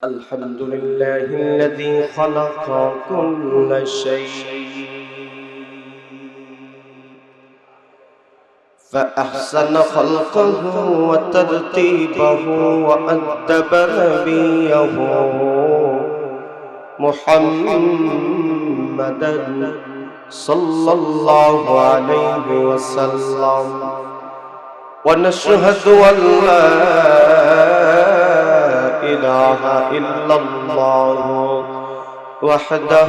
الحمد لله الذي خلق كل شيء فأحسن خلقه وترتيبه وأدب نبيه محمدا صلى الله عليه وسلم ونشهد أن لا إله إلا الله وحده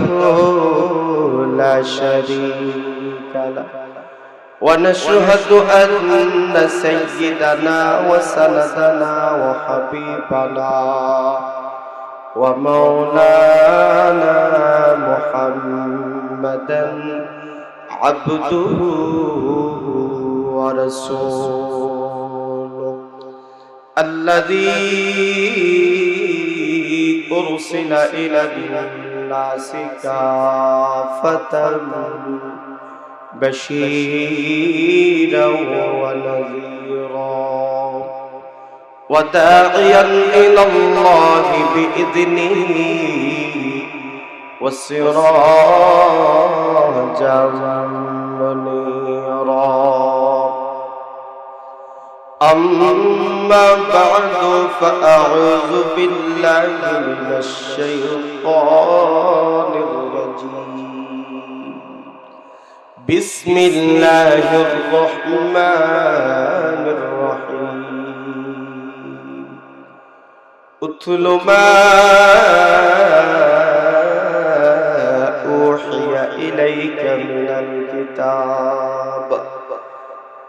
لا شريك له ونشهد أن سيدنا وسندنا وحبيبنا ومولانا محمدا عبده ورسوله الذي أرسل إلى الناس كافة بشيرا ونذيرا وداعيا إلى الله بإذنه وسراجا منيرا أما بعد فأعوذ بالله من الشيطان الرجيم بسم الله الرحمن الرحيم اتل ما أوحي إليك من الكتاب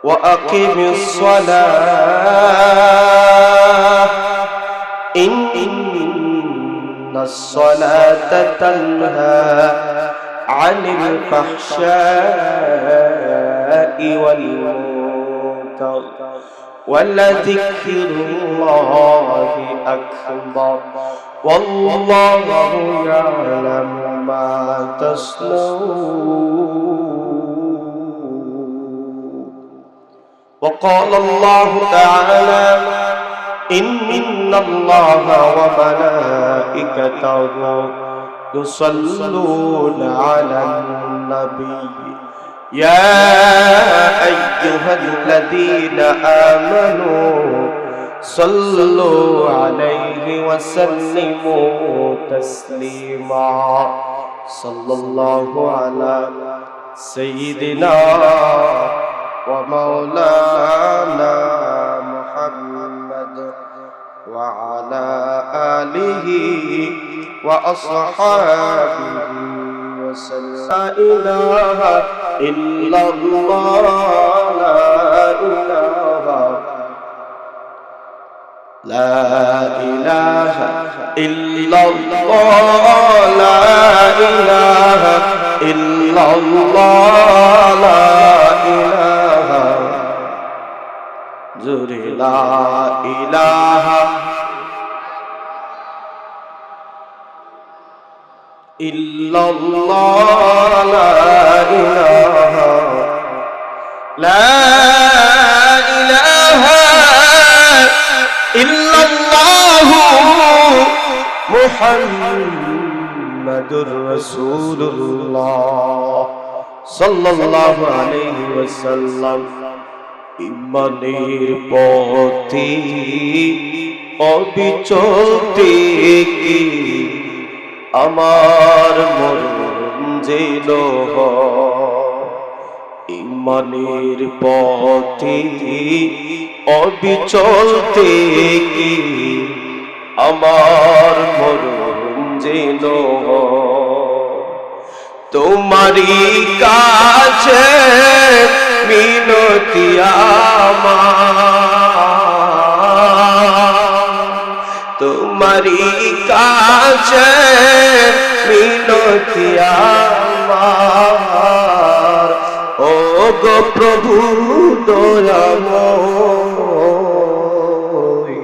وأقم الصلاة إن الصلاة تنهى عن الفحشاء والمنكر ولذكر الله أكبر والله يعلم ما تصنعون وقال الله تعالى إن الله وملائكته يصلون على النبي يا أيها الذين آمنوا صلوا عليه وسلموا تسليما صلى الله على سيدنا ومولانا محمد وعلى آله وأصحابه وسلم لا إله إلا الله لا إله إلا الله لا إله إلا الله لا إله زوري لا إله إلا الله لا إله لا إله إلا الله محمد رسول الله صلى الله عليه وسلم ইমানের পথে অবিচল থেকে আমার মরণ যেন ইমানের পথে অবিচল থেকে আমার মরণ যেন তোমারই কাছে মিনতি আমার তোমারই কাছে মিনতি আমার ও গো প্রভু দয়াময়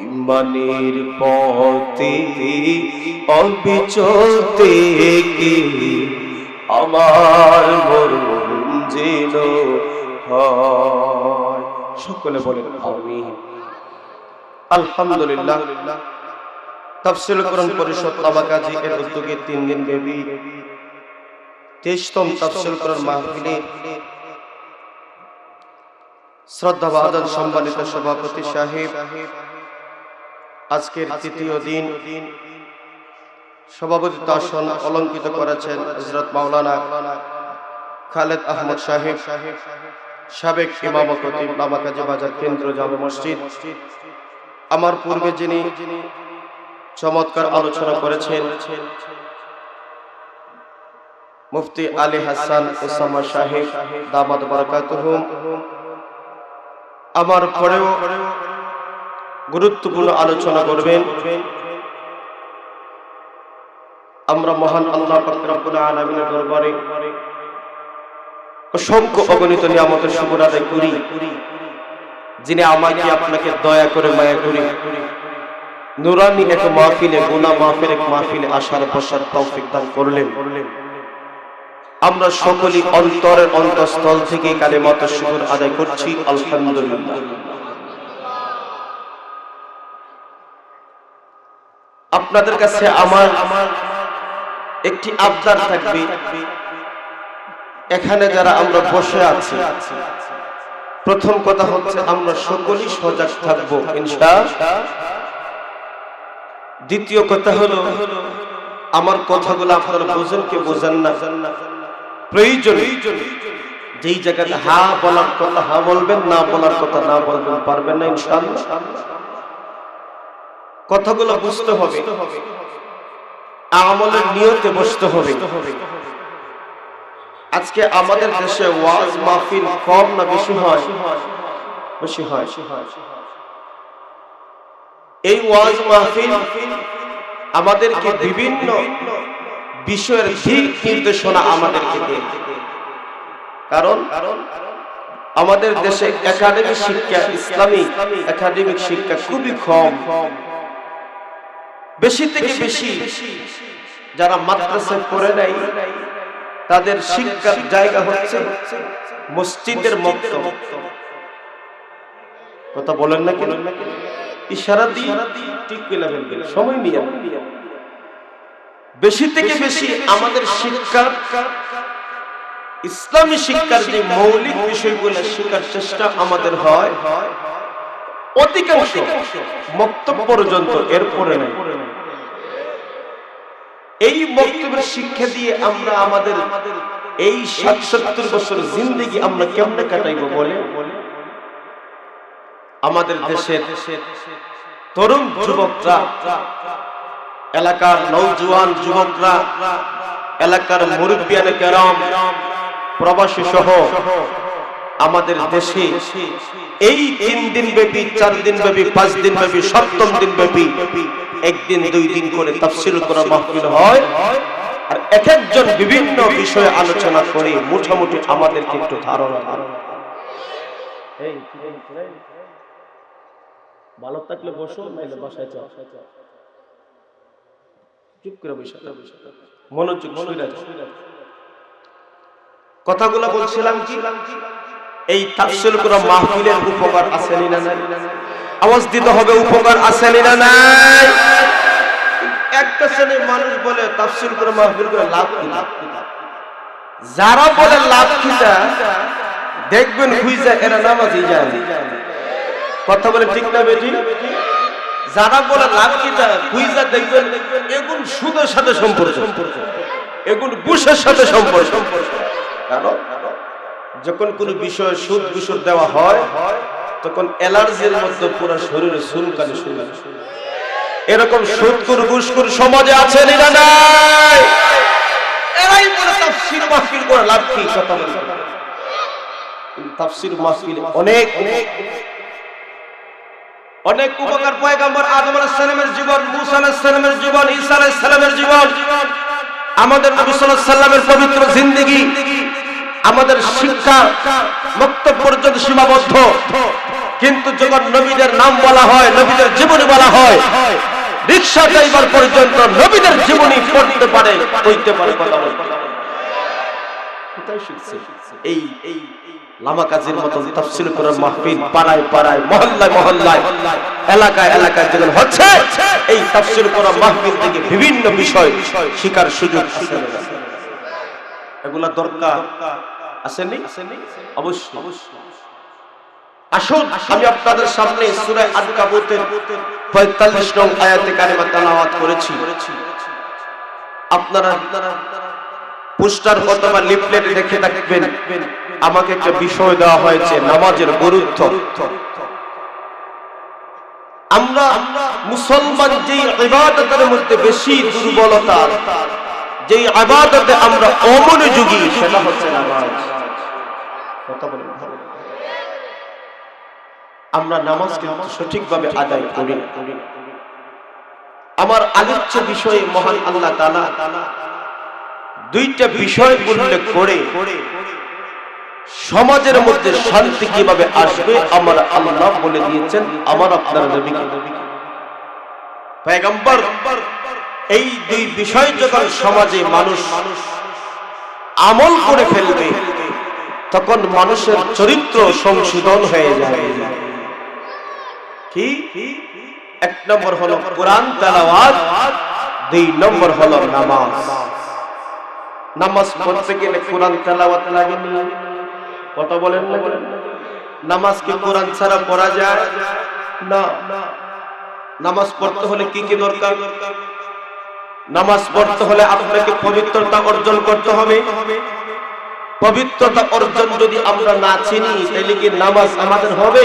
ইমানের পথে অবিচল থেকে আমার মরণ যেন হয় সকলে বলেন আমিন আলহামদুলিল্লাহ তাফসীরুল কোরআন পরিষদ লামাকাজি এর উদ্যোগে 3 দিন ব্যাপী 23তম তাফসীরুল কোরআন মাহফিলে শ্রদ্ধাভাজন সম্মানিত সভাপতি সাহেব, আজকের তৃতীয় দিন সভাপতিত্ব আসন অলঙ্কিত করেছেন হযরত মাওলানা খালেদ আহমদ সাহেব, সাবেক ইমাম ও খতিব লামাকাজি বাজার কেন্দ্র জামে মসজিদ। আমার পূর্বে যিনি চমৎকার আলোচনা করেছেন মুফতি আলী হাসান ওসামা সাহেব দামাত বারাকাতুহুম, আমার পরেও গুরুত্বপূর্ণ আলোচনা করবেন। আমরা মহান আল্লাহ পাক রব্বুল আলামিনের দরবারে অসংখ্য অগণিত নিয়ামতের শুকর আদায় করি, যিনি আমাকে আপনাকে দয়া করে মায়া করে নুরানি এক মাহফিলে, গুনাহ মাফের এক মাহফিলে আসার বসার তৌফিক দান করলেন। আমরা সকলেই অন্তরের অন্তঃস্থল থেকে কালিমাতুশ শুকর আদায় করছি আলহামদুলিল্লাহ। আপনাদের কাছে আমার একটি আবদার থাকবে, এখানে যারা আমরা বসে আছি, প্রথম কথা হচ্ছে আমরা সকলেই সজাগ থাকবো ইনশাআল্লাহ। দ্বিতীয় কথা হলো আমার কথাগুলো আপনারা বোঝেন কি বোঝেন না, প্রয়োজন যেই জায়গাতে হা বলার কথা হা বলবেন, না বলার কথা না বলবেন, পারবেন না ইনশাআল্লাহ। কথাগুলো বুঝতে হবে, আমলের নিয়তে বসতে হবে। আজকে আমাদের দেশে ওয়াজ মাহফিল কম না বেশি হয়? বেশি হয়। এই ওয়াজ মাহফিল আমাদেরকে বিভিন্ন বিষয়ের দিক নির্দেশনা আমাদেরকে দেয়, কারণ আমাদের দেশে একাডেমিক শিক্ষা, ইসলামিক একাডেমিক শিক্ষা খুবই কম। বেশি থেকে বেশি যারা মাদ্রাসায় পড়ে নাই তাদের শিক্ষার জায়গা হচ্ছে মসজিদের মক্তব। কথা বলেন না কেন? ইশারা দিয়ে ঠিক করে ফেলবেন, সময় নিয়ে। বেশি থেকে বেশি আমাদের শিক্ষার, ইসলামী শিক্ষার যে মৌলিক বিষয়গুলো শেখার চেষ্টা আমাদের হয় অধিকাংশ মক্তব পর্যন্ত, এরপরে নাই। এই মক্তবের শিক্ষা দিয়ে আমরা আমাদের এই ৭৭ বছর জিন্দেগি আমরা কেমনে কাটাইবো বলে? আমাদের দেশের তরুণ যুবকরা, এলাকার নওজোয়ান যুবকরা, এলাকার মুরব্বিয়ানে কেরাম, প্রবাসী সহ আমাদের দেশে এই 3 দিন ব্যাপী, 4 দিন ব্যাপী, 5 দিন ব্যাপী, 7ম দিন ব্যাপী 1 দিন 2 দিন করে তাফসীর করা মাহফিল হয়। আর এক একজন বিভিন্ন বিষয়ে আলোচনা করে মোটামুটি আমাদেরকে একটু ধারণা ভালো থাকলে বসো, নাইলে বাসায় যাও, চুপ করে বসে মনোযোগ শুনে কথাগুলো বলছিলাম কি, এই তাফসীর করা মাহফিলের উপকার আছে না নাই? আওয়াজ দিতে হবে, উপকার আছে না নাই? একটা শ্রেণীর মানুষ বলে তাফসীর করা মাহফিল করে লাভ কি? যারা বলে লাভ কিটা দেখবেন খুঁজে এরা নামাজই যায় না। কথা বলে ঠিক না বেটি? যারা বলে লাভ কিটা খুঁজে দেখবেন এগুন সুদের সাথে সম্পর্ক, এগুন ঘুষের সাথে সম্পর্ক। কারণ যখন কোন বিষয়ে সুদ ঘুষ দেওয়া হয় তখন অ্যালার্জির মধ্যে পুরো শরীরে চুলকানি শুরু হয়। এরকম সুদখোর ঘুষখোর সমাজে আছে না নাই? এরাই বলে তাফসীর মাহফিল করে লাভ কি? কথা বলে তাফসীর মাহফিল অনেক অনেক উপকার। পয়গম্বর আদম আলাইহিস সালামের জীবন, মুসা আলাইহিস সালামের জীবন, ঈসা আলাইহিস সালামের জীবন, আমাদের নবী সাল্লাল্লাহু আলাইহি সাল্লামের পবিত্র জিন্দেগি, আমাদের শিক্ষা মক্তব পর্যন্ত সীমাবদ্ধ। কিন্তু যখন নবীদের নাম বলা হয়, নবীদের জীবনী বলা হয়, রিকশা ড্রাইভার পর্যন্ত নবীদের জীবনী পড়তে পারে, কইতে পারে, কথা বলতে পারে। কোথায় শিখছে? এই লামা কাজীর মতন তাফসীর কোরআন মাহফিল পাড়ায় পাড়ায় মহল্লায় মহল্লায় এলাকায় এলাকায় যখন হচ্ছে, এই তাফসীর কোরআন মাহফিল থেকে বিভিন্ন বিষয় শিকার সুযোগ আছে। এগুলা দরকার আসেনি? অবশ্যই। আসুন আমি আপনাদের সামনে সূরা আনকাবুতের ৪৫ নং আয়াতে কারিমা তেলাওয়াত করেছি। আপনারা পোস্টার অথবা লিফলেট দেখে থাকবেন, আমাকে একটা বিষয় দেওয়া হয়েছে নামাজের গুরুত্ব। আমরা মুসলমান যেই ইবাদতের মধ্যে বেশি দুর্বলতা, যেই ইবাদতে আমরা অমনোযোগী, সেটা হচ্ছে নামাজ। কথা বলেন, আমরা নামাজকে সঠিকভাবে আদায় করি না। আমার আলোচ্য বিষয়ে মহান আল্লাহ তাআলা দুইটা বিষয় উল্লেখ করে সমাজের মধ্যে শান্তি কিভাবে আসবে আমার আল্লাহ বলে দিয়েছেন আমার আপনার নবীকে। পয়গম্বর এই দুই বিষয় যখন সমাজে মানুষ আমল করে ফেলবে, তখন মানুষের চরিত্র সংশোধন হয়ে যাবে। কি? এক নম্বর হলো কোরআন তেলাওয়াত, দুই নম্বর হলো নামাজ। নামাজ পড়তে গেলে কোরআন তেলাওয়াত লাগে না? কথা বলেন না? নামাজ কি কোরআন ছাড়া পড়া যায় না? নামাজ পড়তে হলে কি কি দরকার? নামাজ পড়তে হলে আপনাকে পবিত্রতা অর্জন করতে হবে। পবিত্রতা অর্জন যদি আমরা না চিনি, তাহলে কি নামাজ আমাদের হবে?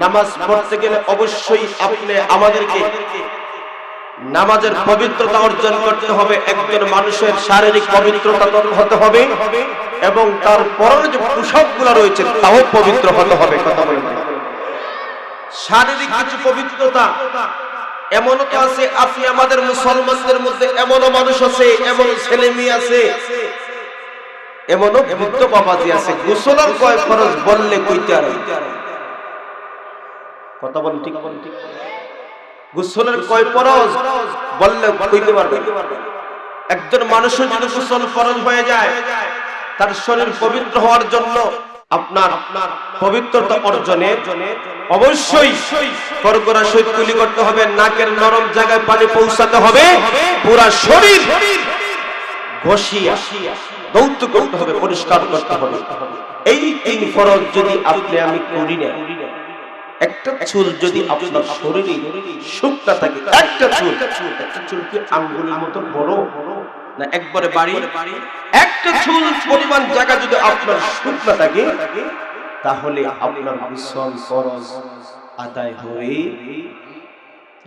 নামাজ পড়তে গেলে অবশ্যই আমাদেরকে নামাজের পবিত্রতা অর্জন করতে হবে। একজন মানুষের শারীরিক পবিত্রতা হতে হবে এবং তার পরের যে পোশাকগুলো রয়েছে তাও পবিত্র হতে হবে। কথা বলেন, শারীরিক কিছু পবিত্রতা এমনও তো আছে, আপনি আমাদের মুসলমানদের মধ্যে এমনও মানুষ আছে, এমন ছেলে মেয়ে আছে, এমনও বৃদ্ধ বাবাজি আছে, গোসলের কয় ফরজ বললে কইতে আর কথা বলেন, ঠিক বলেন, ঠিক গোসলের কয় ফরজ বললে কইতে পারবে। একজন মানুষের যদি গোসল ফরজ হয়ে যায়, তার শরীর পবিত্র হওয়ার জন্য আপনার পবিত্রতা অর্জনে অবশ্যই করকরা সহিত কুলি করতে হবে, নাকের নরম জায়গায় পানি পৌঁছাতে হবে, পুরা শরীর ঘষিয়া দৌত করতে হবে, পরিষ্কার করতে হবে। এই তিন ফরজ যদি আপনি আমি করি না, একটা চুল যদি আপনার শরীরে শুকনা থাকে, একটা চুল কি আঙ্গুলের মতো বড় না একবারে বাড়ি, একটা চুল পরিমাণ জায়গা যদি আপনার শুকনা থাকে, তাহলে আপনার গোসল ফরজ আদায় হয়ে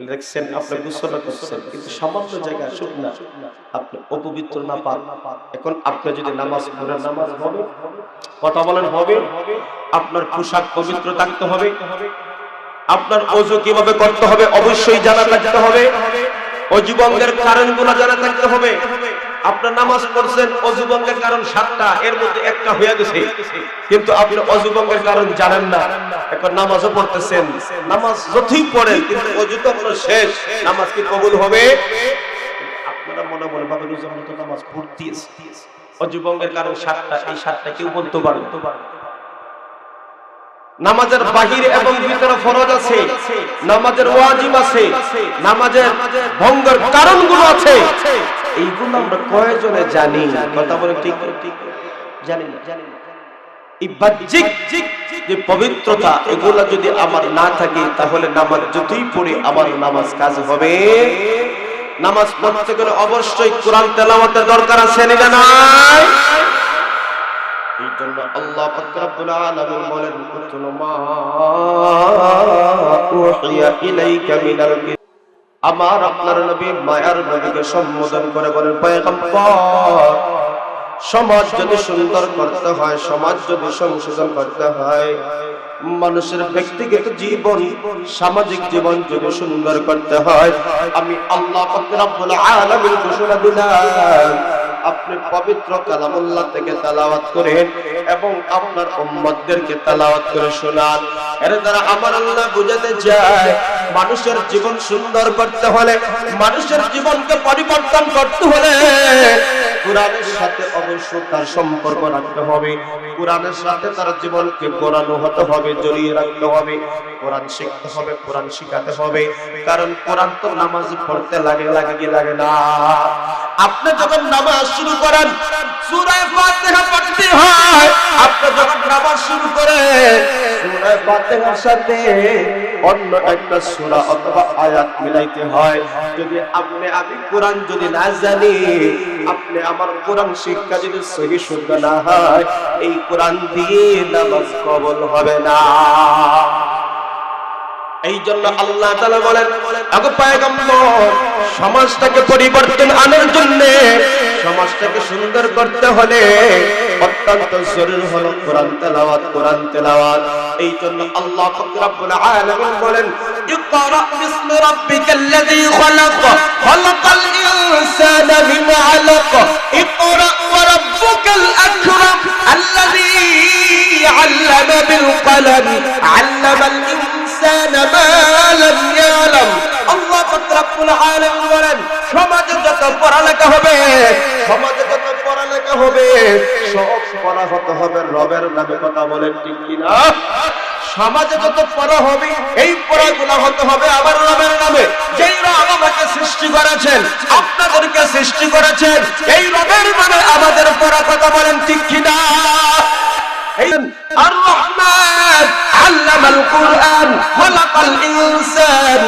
দেখছেন, আপনি গোসল করছেন কিন্তু সামান্য জায়গা শুকনা, আপনি অপবিত্র না পাক। এখন আপনি যদি নামাজ পড়েন, নামাজ হবে? কথা বলেন, হবে? আপনার পোশাক পবিত্র থাকতে হবে, আপনার ওযু কিভাবে করতে হবে অবশ্যই জানা থাকতে হবে, ওযু ভঙ্গের কারণগুলো জানা থাকতে হবে। আপনার নামাজ পড়ছেন, ওযু ভঙ্গের কারণ 7টা, এর মধ্যে একটা হয়ে গেছে, কিন্তু আপনি ওযু ভঙ্গের কারণ জানেন না, এখন নামাজও পড়তেছেন, নামাজ যতই পড়েন কিন্তু ওযু তো আপনার শেষ, নামাজ কি কবুল হবে? আপনারা মনে মনে ভাবেন ওযু তো নামাজ পড়তেছি, ওযু ভঙ্গের কারণ 7টা, এই 7টা কেউ বলতে পারবে? নামাজের বাহিরে এবং ভিতরে ফরজ আছে, নামাজের ওয়াজিব আছে, নামাজের ভঙ্গের কারণগুলো আছে, এইগুলো আমরা কয়জনে জানি? কথা বলে ঠিক জানি না। এই বাহ্যিক যে পবিত্রতা, এগুলা যদি আমার না থাকে, তাহলে নামাজ যতই পড়ি আমার নামাজ কাজ হবে? নামাজ পড়তে গেলে অবশ্যই কোরআন তেলাওয়াতের দরকার আছে না নাই? এই জন্য আল্লাহ পাক রব্বুল আলামিন বলেন, কুতুল মা উহিয়া ইলাইকা মিনাল কিতাব। আমার আপনার নবী মায়ার নবীকে সম্বোধন করে বলেন, পয়গম্বর, সমাজ যদি সুন্দর করতে হয়, সমাজ যদি সংশোধন করতে হয়, মানুষের ব্যক্তিগত জীবন, সামাজিক জীবন যদি সুন্দর করতে হয়, আমি আল্লাহ পাক রব্বুল আলামিন ঘোষণা দিলাম, আপনি পবিত্র কালামুল্লাহ থেকে তেলাওয়াত করেন এবং আপনার উম্মতদেরকে তেলাওয়াত করে শোনান। এর দ্বারা আমার আল্লাহ বুঝাতে চায়, মানুষের জীবন সুন্দর করতে হলে, মানুষের জীবনকে পরিবর্তন করতে হলে কোরআনের সাথে অবশ্যই তার সম্পর্ক রাখতে হবে, কোরআনের সাথে তার জীবনকে গড়ানো হতে হবে, জড়িয়ে রাখতে হবে, কোরআন শিখতে হবে, কোরআন শিখাতে হবে। কারণ কোরআন তো নামাজ পড়তে লাগে না। আপনি যখন নামাজ শুরু করেন সূরা ফাতিহা পড়তে হয়, আপনি যখন নামাজ শুরু করেন সূরা ফাতিহার সাথে অন্য একটা সূরা অথবা আয়াত মিলাইতে হয়। যদি আমি কোরআন যদি না জানি, আপনি আমার কোরআন শিক্ষা যদি সহি শুদ্ধ না হয়, এই কোরআন দিয়ে নামাজ কবুল হবে না। এই জন্য আল্লাহ তাআলা বলেন, আগো পয়গম্বর, সমাজটাকে পরিবর্তন আনার জন্য, সমাজটাকে সুন্দর করতে হলে অত্যন্ত জরুরি হলো কোরআন তেলাওয়াত। এই জন্য আল্লাহ পাক রব্বুল আলামিন বলেন, ইকরা বিসমি রাব্বিকাল্লাযী খালাক, খালাকাল ইনসানা মিন আলাক, ইকরা ওয়া রাব্বুকাল আকরাম আল্লাযী আল্লামা বিল কলম আল্লামাল ইনসানা মা লাম ইয়ালাম। আল্লাহ পাক রব্বুল আলামিন বলেন, সমাজে যত পড়ালেখা হবে, সব পড়া হতে হবে রবের নামে। কথা বলেন ঠিক কিনা? সমাজে যত পড়া হবে, এই পড়াগুলো হতে হবে আবার রবের নামে। যেই রব আমাকে সৃষ্টি করেছেন, আপনাদেরকে সৃষ্টি করেছেন, এই রবের নামে আমাদের পড়া। কথা বলেন ঠিক কিনা? আর রহমান আল্লামাল কুরআন খালাকাল ইনসান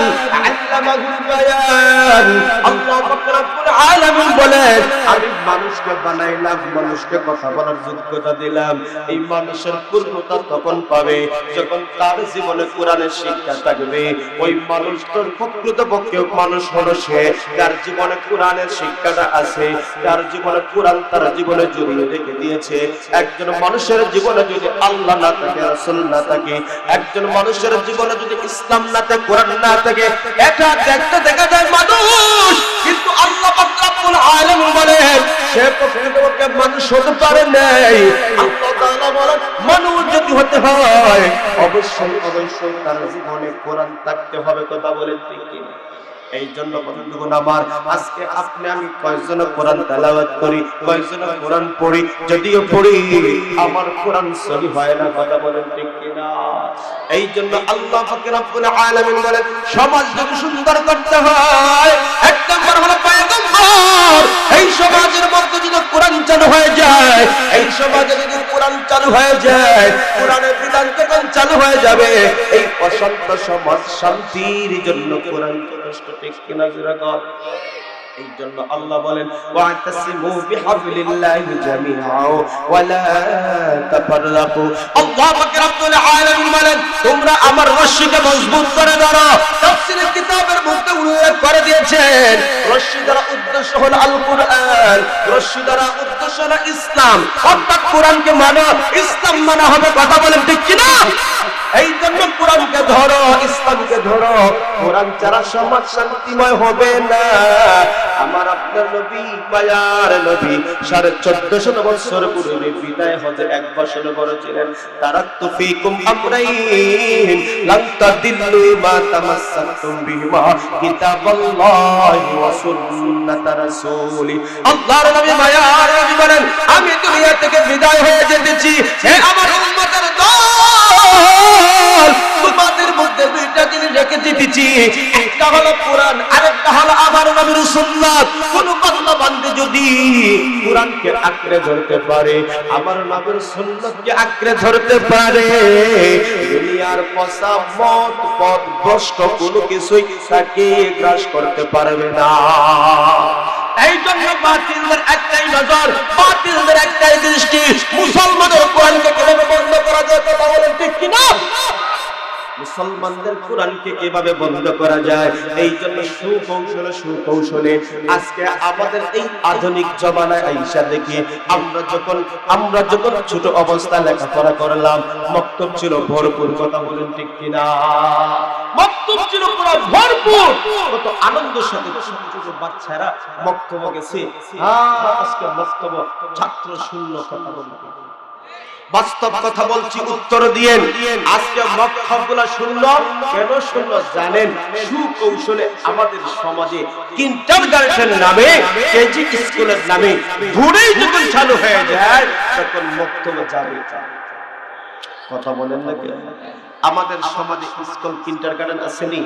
আল্লামাহুল বায়ান। আল্লাহ পাক রব্বুল আলামিন বলেন, আমি মানুষকে বানাইলাম, মানুষকে কথা বলার যোগ্যতা দিলাম। এই মানুষের পূর্ণতা তখন পাবে যখন তার জীবনে কোরআনের শিক্ষা থাকবে। ওই মানুষটার প্রকৃতপক্ষে মানুষ হলো সে যার জীবনে কোরআনের শিক্ষাটা আছে, যার জীবনে কোরআন তার জীবনে জড়িয়ে রেখে দিয়েছে। একজন মানুষের জীবনে যদি আল্লাহ না থাকে, রাসূল না থাকে, একজন মানুষের জীবনে যদি ইসলাম না থাকে, কোরআন না থাকে, এটা দেখতে দেখা যায় মানুষ, কিন্তু আল্লাহ পাক রব্বুল আলামিন বলেন সে প্রকৃতপক্ষে মানুষ হতে পারে নাই। আল্লাহ তাআলা বলেন, মানুষ যদি হতে হয় অবশ্যই তার জীবনে কোরআন থাকতে হবে। কথা বলেন ঠিক কিনা? এই জন্য বন্ধুগণ আমার, আজকে আপনি আমি কয়জন কোরআন তেলাওয়াত করি, কয়জন কোরআন পড়ি? যদিও পড়ি, আমার কোরআন সহি হয় না। কথা বলেন ঠিক কিনা? এই জন্য আল্লাহ পাক রব্বুল আলামিন বলেন, সমাজ যদি সুন্দর করতে হয়, এক নম্বর হলো পয়গম্বর। এই সমাজের মধ্যে যদি কোরআন চালু হয়ে যায়, এই সমাজে যদি কোরআন চালু হয়ে যায়, কোরআনের বিধান যখন চালু হয়ে যাবে, এই অশান্ত সমাজ শান্তির জন্য কোরআন যথেষ্ট। ঠিক কিনা? এই জন্য আল্লাহ বলেন, ওয়াতাসিমু বিহাবলিল্লাহি জামিআ ওয়া লা তাফাররাকু। আল্লাহ পাক রব্বুল আলামিন বলেন, তোমরা আমার রশিকে মজবুত করে ধরো। তাফসীরের কিতাবের মধ্যে উল্লেখ করে দিয়েছেন, রশি দ্বারা উদ্দেশ্য হলো আল কুরআন, রশি দ্বারা উদ্দেশ্য হলো ইসলাম। অর্থাৎ কোরআনকে মানো, ইসলাম মানা হবে। কথা বলেন ঠিক কিনা? এই জন্য কোরআনকে ধরো, ইসলামকে ধরো। কোরআন ছাড়া সমাজ শান্তিময় হবে না। আমার আপনার নবী, মায়ার নবী 1450 বছর পূর্বে বিদায় হজে 1 বছর বড় ছিলেন। তারাকতু ফীকুম আমরাইন লান তাদিল্লু মা তামাসসাকতুম বিহিমা কিতাবাল্লাহি ওয়া সুন্নাত রাসূলি। আল্লাহর নবী, মায়ার নবী বলেন, আমি দুনিয়া থেকে বিদায় হয়ে যেতেছি, হে আমার উম্মতের দল, তোমাদের মধ্যে দুইটা জিনিস রেখে দিতেছি, একটা হলো কোরআন, আরেকটা হলো আমার নবীর সুন্নাত। কোন বান্দা বান্দী যদি কোরআনকে আঁকড়ে ধরতে পারে, আমার নবীর সুন্নাতকে আঁকড়ে ধরতে পারে, দুনিয়ার পচা মত পথ ভ্রষ্ট কোনো কিছুই তাকে গ্রাস করতে পারবে না। এই জন্য বাতিলদের একটাই নজর, বাতিলদের একটাই দৃষ্টি, মুসলমানের কোরআনকে কিভাবে বন্ধ করা যায়। কথা বলেন ঠিক কিনা? মুসলমানদের কোরআনকে কিভাবে বন্ধ করা যায়, এই জন্য সুকৌশলে আজকে আমাদের এই আধুনিক জমানায় আইসা দেখি, আমরা যখন ছোট অবস্থায় লেখাপড়া করলাম, মক্তব ছিল ভরপুর। কথা বলেন ঠিক কিনা? মক্তব ছিল পুরো ভরপুর। কত আনন্দের সাথে ছোট বাচ্চারা মক্তবে গেছে। আজকে মক্তব ছাত্র শূন্য। কথা বলেন বাস্তব কথা বলছি, উত্তর দিয়েন। আজকে মক্তবগুলো শুনলো, কেন শুনলো জানেন? সুকৌশলে আমাদের সমাজে কিন্ডারগার্টেন নামে, কেজি স্কুলের নামে ঘুরেই যখন চালু হয়ে যায় তখন মক্তব যাবে। কথা বলেন না কেন? আমাদের সমাজে স্কুল কিন্ডারগার্টেন আসেনি।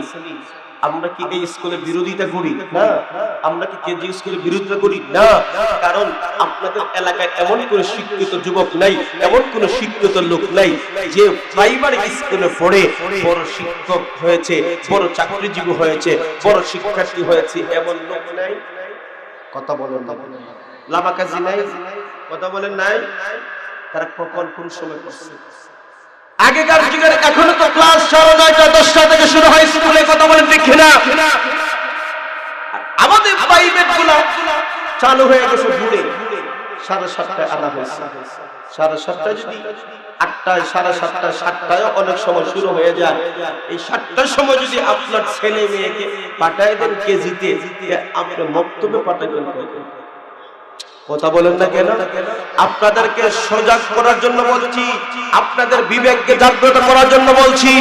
আমরা কি এই স্কুলের বিরোধিতা করি? না। আমরা কি কেজি স্কুলের বিরোধিতা করি? না। কারণ আপনাদের এলাকায় এমন কোন শিক্ষিত যুবক নাই, এমন কোন শিক্ষিত লোক নাই যে প্রাইমারি স্কুলে পড়ে বড় শিক্ষক হয়েছে, বড় চাকরিজীবী হয়েছে, বড় শিক্ষার্থী হয়েছে, এমন লোক নাই। কথা বলেন না? লামাকাজি নাই? কথা বলেন নাই? তারা কখন কোন সময় করছে? আগেকার যুগের এখনো তো ক্লাস 9:30 10টা থেকে শুরু হয় স্কুলে। কথা বলেন ঠিক কিনা? আমাদের প্রাইভেট গুলো চালু হয়ে গেছে ঘুরে 7:30টায় আনা হয়েছে। 7:30টায় যদি 8টায় 7:30টায় 7টায় অনেক সময় শুরু হয়ে যায়। এই 7টার সময় যদি আপনার ছেলে মেয়েকে পাঠায় দেন কেজিতে, আপনি মক্তবে পাঠাবেন কখন? কথা বলেন না কেন? আপনাদেরকে সজাগ করার জন্য বলছি, আপনাদের বিবেককে জাগ্রত করার জন্য বলছি।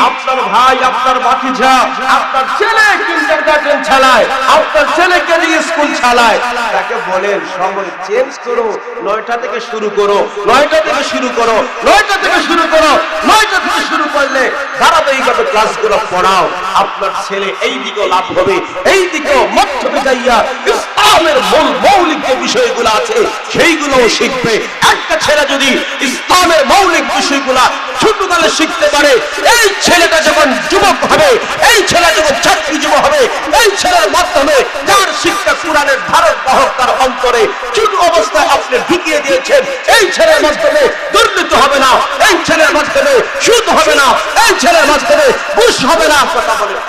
আপনার ভাই, আপনার ভাতিজা, আপনার ছেলে কিন্ডারগার্টেন চালায়, আপনার ছেলে কেজি স্কুল চালায়, তাকে বলেন সময় চেঞ্জ করো, 9টা থেকে শুরু করো, 9টা থেকে শুরু করো, 9টা থেকে শুরু করো। 9টা থেকে শুরু করলে ধারাবাহিকভাবে ক্লাসগুলো পড়াও। আপনার ছেলে এই দিকেও লাভ হবে, এই দিকেও মক্তবে যাইয়া ইসলামের মৌলিক যে বিষয়গুলো আছে সেইগুলোও শিখবে। একটা ছেলে যদি ইসলামের মৌলিক বিষয়গুলা ছোটকালে শিখতে পারে, এই ছেলেটা যখন যুবক হবে, এই ছেলে যখন চাকরিজীবী হবে, এই ছেলের মাধ্যমে যার শিক্ষা কোরআনের ধারক বাহক তার অন্তরে ছোট অবস্থায় আপনি ঢুকিয়ে দিয়েছেন, এই ছেলের মাধ্যমে দুর্নীতি হবে না, এই ছেলের মাধ্যমে সুদ হবে না, এই ছেলের মাধ্যমে ঘুষ হবে না। কথা বলেন।